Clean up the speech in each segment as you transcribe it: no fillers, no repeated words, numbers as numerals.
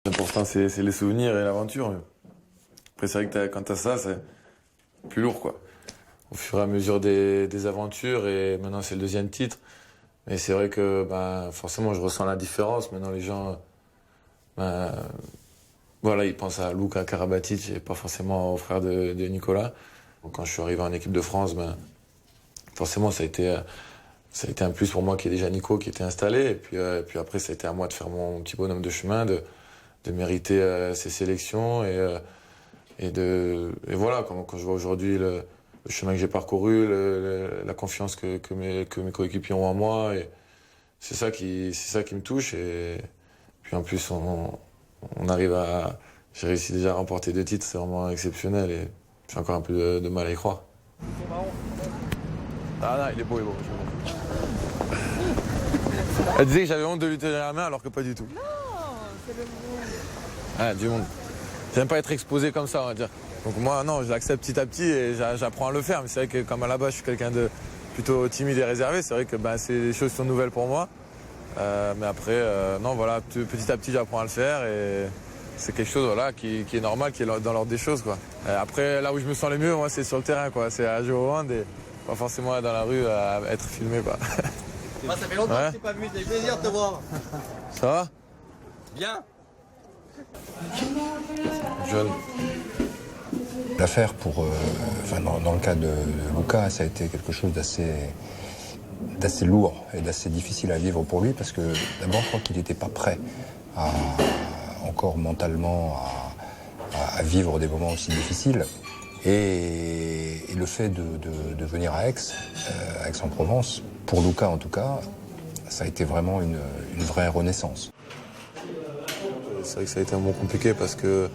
L'important, c'est les souvenirs et l'aventure. Après, c'est vrai que quand t'as ça, c'est plus lourd, quoi. Au fur et à mesure des aventures, et maintenant, c'est le deuxième titre. Mais c'est vrai que, forcément, je ressens la différence. Maintenant, les gens, ben, voilà, ils pensent à Luka Karabatic et pas forcément au frère de Nicolas. Donc, quand je suis arrivé en équipe de France, forcément, ça a été un plus pour moi qui est déjà Nico qui était installé. Et puis après, ça a été à moi de faire mon petit bonhomme de chemin, de mériter ces sélections et voilà, quand je vois aujourd'hui le chemin que j'ai parcouru, la confiance que mes coéquipiers ont en moi, et c'est ça qui me touche. Et puis en plus, on arrive j'ai réussi déjà à remporter 2 titres, c'est vraiment exceptionnel et j'ai encore un peu de mal à y croire. Ah non, il est beau. Elle disait que j'avais honte de lui tenir la main alors que pas du tout. Non, c'est le monde. Ah, du monde. J'aime pas être exposé comme ça, on va dire. Donc moi, non, je l'accepte petit à petit et j'apprends à le faire. Mais c'est vrai que comme à la base, je suis quelqu'un de plutôt timide et réservé. C'est vrai que des choses sont nouvelles pour moi. Mais après, non, voilà, petit à petit, j'apprends à le faire et c'est quelque chose voilà, qui est normal, qui est dans l'ordre des choses, quoi. Et après, là où je me sens le mieux, moi, c'est sur le terrain, quoi. C'est à jouer au hand et pas forcément dans la rue à être filmé, quoi. Ça fait longtemps que je t'ai pas vu, c'est plaisir de te voir. Ça va? Bien. Jeune. L'affaire dans le cas de Luka, ça a été quelque chose d'assez lourd et d'assez difficile à vivre pour lui parce que d'abord, je crois qu'il n'était pas prêt encore mentalement à vivre des moments aussi difficiles. Et le fait de venir à Aix-en-Provence, pour Luka en tout cas, ça a été vraiment une vraie renaissance. C'est vrai que ça a été un moment compliqué parce que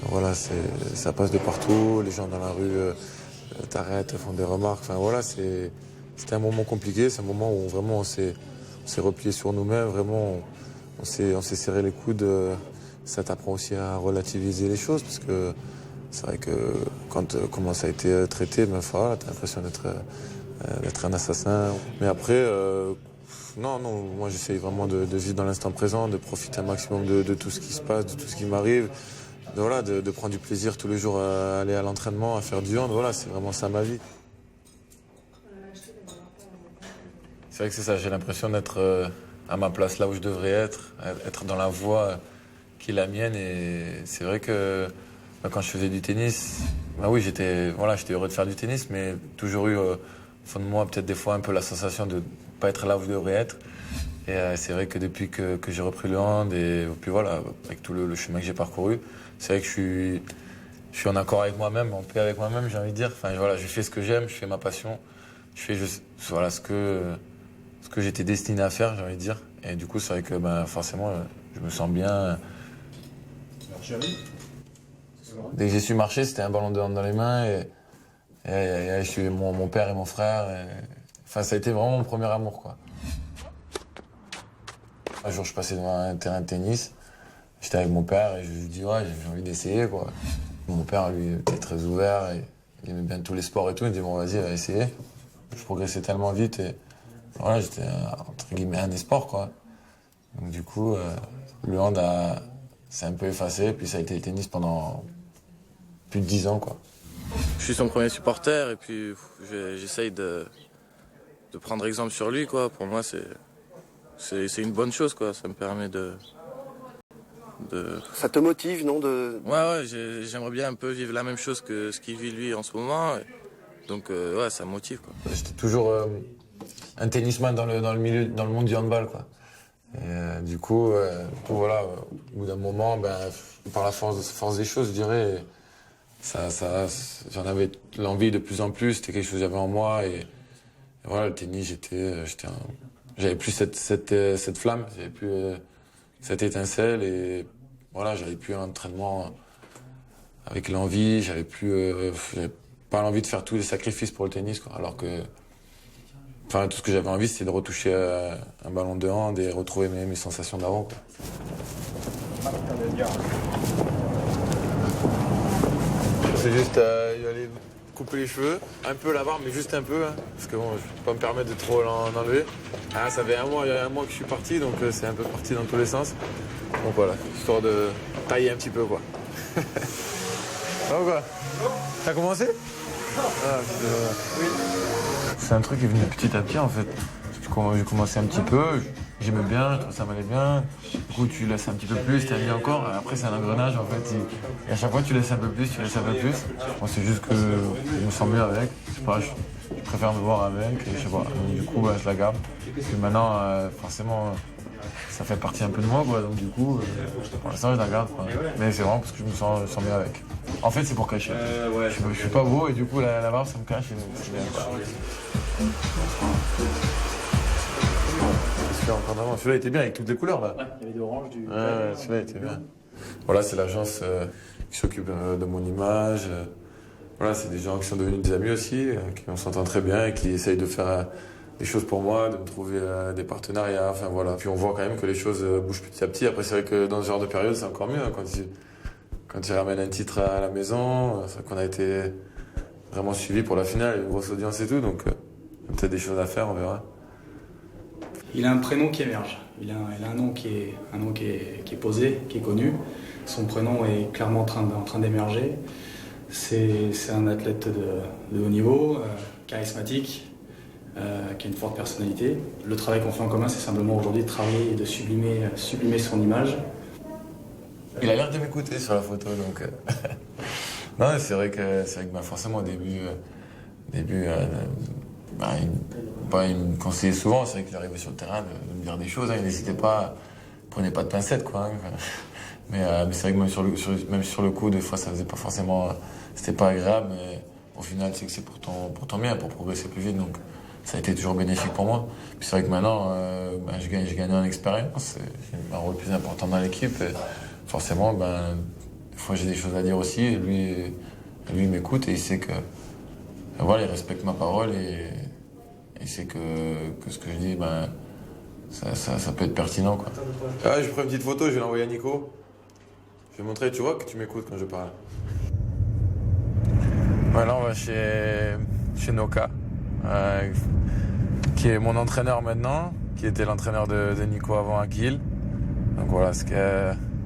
voilà, ça passe de partout, les gens dans la rue t'arrêtent, font des remarques. Enfin voilà, c'était un moment compliqué, c'est un moment où vraiment on s'est replié sur nous-mêmes, vraiment on s'est serré les coudes. Ça t'apprend aussi à relativiser les choses parce que c'est vrai que comment ça a été traité, voilà, t'as l'impression d'être un assassin. Mais après, non, moi j'essaye vraiment de vivre dans l'instant présent, de profiter un maximum de tout ce qui se passe, de tout ce qui m'arrive. De prendre du plaisir tous les jours à aller à l'entraînement, à faire du hand, voilà, c'est vraiment ça ma vie. C'est vrai que c'est ça, j'ai l'impression d'être à ma place là où je devrais être dans la voie qui est la mienne. Et c'est vrai que quand je faisais du tennis, oui, j'étais heureux de faire du tennis, mais toujours eu au fond de moi peut-être des fois un peu la sensation de ne pas être là où je devrais être. Et c'est vrai que depuis que j'ai repris le hand et puis voilà, avec tout le chemin que j'ai parcouru, c'est vrai que je suis en accord avec moi-même, en paix avec moi-même, j'ai envie de dire. Enfin voilà, je fais ce que j'aime, je fais ma passion, je fais voilà ce que j'étais destiné à faire, j'ai envie de dire. Et du coup, c'est vrai que forcément, je me sens bien. Dès que j'ai su marcher, c'était un ballon de hand dans les mains et je suis mon père et mon frère. Enfin, ça a été vraiment mon premier amour, quoi. Un jour, je passais devant un terrain de tennis. J'étais avec mon père et je lui dis ouais, j'ai envie d'essayer, quoi. Mon père, lui, était très ouvert et il aimait bien tous les sports et tout. Il me dit bon, vas-y, va essayer. Je progressais tellement vite et voilà, j'étais entre guillemets un des sports, quoi. Donc du coup, le hand s'est un peu effacé, puis ça a été le tennis pendant plus de 10 ans, quoi. Je suis son premier supporter et puis j'essaye de prendre exemple sur lui, quoi. Pour moi, c'est une bonne chose, quoi. Ça me permet de... Ça te motive, non Ouais, j'aimerais bien un peu vivre la même chose que ce qu'il vit lui en ce moment. Donc, ouais, ça me motive, quoi. J'étais toujours un tennisman dans le monde du handball, quoi. Et du coup, voilà, au bout d'un moment, par la force des choses, je dirais, j'en avais l'envie de plus en plus. C'était quelque chose que j'avais en moi. Et voilà, le tennis, j'avais plus cette flamme, j'avais plus cette étincelle et voilà, j'avais plus un entraînement avec l'envie, j'avais pas l'envie de faire tous les sacrifices pour le tennis, quoi. Alors que, enfin, tout ce que j'avais envie, c'était de retoucher un ballon de hand et retrouver mes sensations d'avant, quoi. C'est juste y aller couper les cheveux, un peu la barbe, mais juste un peu, hein, parce que bon, je peux pas me permettre de trop enlever. Ah, ça fait il y a un mois que je suis parti, donc c'est un peu parti dans tous les sens. Donc voilà, histoire de tailler un petit peu, quoi. Ah, quoi? T'as commencé? Ah, oui. C'est un truc qui est venu petit à petit, en fait. J'ai commencé un petit peu, j'aimais bien, je trouvais ça m'allait bien. Du coup, tu laisses un petit peu plus, tu as mis encore. Après, c'est un engrenage, en fait. Et à chaque fois, tu laisses un peu plus, tu laisses un peu plus. Moi, c'est juste que je me sens mieux avec. Je sais pas, je préfère me voir avec. Et je sais pas. Donc, du coup, bah, je la garde. Puis maintenant, forcément, ça fait partie un peu de moi, quoi. Donc, du coup, pour l'instant, je la garde, quoi. Mais c'est vraiment parce que je me sens mieux avec. En fait, c'est pour cacher. Je suis pas beau et du coup, la barbe, ça me cache. C'est bien, quoi. Celui-là était bien avec toutes les couleurs là. Ouais, il y avait de l'orange, du. Ouais, celui-là était bien. Voilà, c'est l'agence qui s'occupe de mon image. Voilà, c'est des gens qui sont devenus des amis aussi, qui on s'entend très bien et qui essayent de faire des choses pour moi, de me trouver des partenariats. Enfin voilà. Puis on voit quand même que les choses bougent petit à petit. Après, c'est vrai que dans ce genre de période, c'est encore mieux hein, quand ils ramènent un titre à la maison. C'est vrai qu'on a été vraiment suivis pour la finale, une grosse audience et tout. Donc, il y a peut-être des choses à faire, on verra. Il a un prénom qui émerge. Il a un nom qui est posé, qui est connu. Son prénom est clairement en train d'émerger. C'est un athlète de haut niveau, charismatique, qui a une forte personnalité. Le travail qu'on fait en commun, c'est simplement aujourd'hui de travailler et de sublimer son image. Il a l'air de m'écouter sur la photo, donc. Non, c'est vrai que forcément au début, il me conseillait souvent. C'est vrai qu'il arrivait sur le terrain de me dire des choses. Hein, il n'hésitait pas, prenait pas de pincettes, quoi. Hein. Mais c'est vrai que même sur le coup, des fois, ça faisait pas forcément, c'était pas agréable. Mais au final, c'est que c'est pour ton bien, pour progresser plus vite. Donc, ça a été toujours bénéfique pour moi. Puis c'est vrai que maintenant, je gagne en expérience. J'ai un rôle plus important dans l'équipe. Et forcément, des fois, j'ai des choses à dire aussi. Et lui, il m'écoute et il sait que, voilà, il respecte ma parole et il sait que ce que je dis, ça peut être pertinent, quoi. Ah, je prends une petite photo, je vais l'envoyer à Nico. Je vais montrer, tu vois, que tu m'écoutes quand je parle. Voilà, on va chez Noka, qui est mon entraîneur maintenant, qui était l'entraîneur de Nico avant à Kiel. Donc voilà, c'est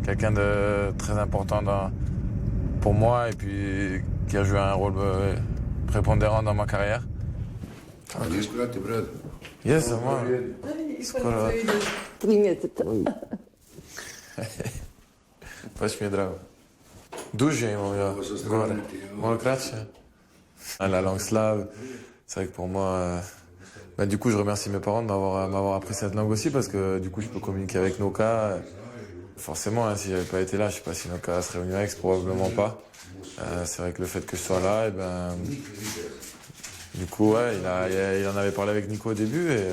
quelqu'un de très important pour moi et puis qui a joué un rôle prépondérant dans ma carrière. Yes, moi. Baš mi je drago. Duže imam ja gore. Malo kraće. La langue slave, c'est vrai que pour moi, du coup, je remercie mes parents de m'avoir appris cette langue aussi parce que du coup, je peux communiquer avec Noka. Forcément, hein, si j'avais pas été là, je sais pas si Noka serait venu avec, probablement pas. C'est vrai que le fait que je sois là, du coup, ouais, il en avait parlé avec Nico au début et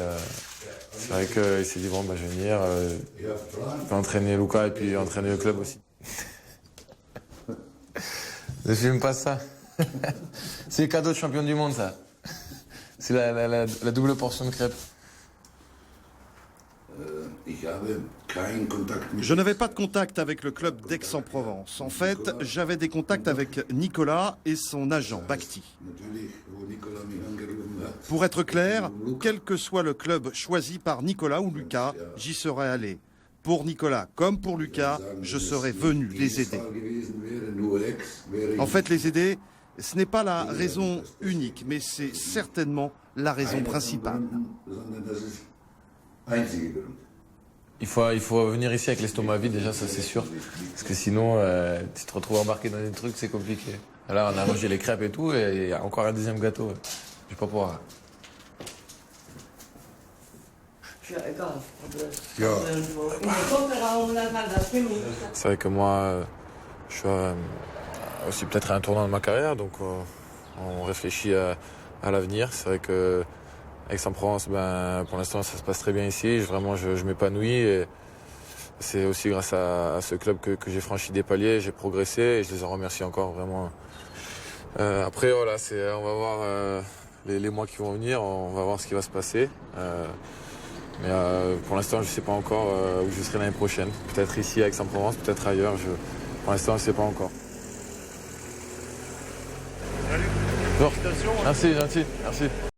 c'est vrai qu'il s'est dit bon, je vais venir, je peux entraîner Luka et puis entraîner le club aussi. Ne filme pas ça. C'est le cadeau de champion du monde, ça. C'est la double portion de crêpes. Je n'avais pas de contact avec le club d'Aix-en-Provence. En fait, j'avais des contacts avec Nicolas et son agent, Bakhti. Pour être clair, quel que soit le club choisi par Nicolas ou Lucas, j'y serais allé. Pour Nicolas comme pour Lucas, je serais venu les aider. En fait, les aider, ce n'est pas la raison unique, mais c'est certainement la raison principale. Il faut venir ici avec l'estomac vide, déjà, ça c'est sûr. Parce que sinon, tu te retrouves embarqué dans des trucs, c'est compliqué. Là, on a mangé les crêpes et tout, et il y a encore un deuxième gâteau. Je vais pas pouvoir. C'est vrai que moi, je suis aussi peut-être à un tournant de ma carrière, donc on réfléchit à l'avenir. C'est vrai que Aix-en-Provence, pour l'instant, ça se passe très bien ici. Je m'épanouis et c'est aussi grâce à ce club que j'ai franchi des paliers, j'ai progressé et je les en remercie encore vraiment. Après, voilà, on va voir les mois qui vont venir, on va voir ce qui va se passer. Mais pour l'instant, je ne sais pas encore où je serai l'année prochaine. Peut-être ici à Aix-en-Provence, peut-être ailleurs. Pour l'instant, je ne sais pas encore. Salut. Merci, gentil, merci.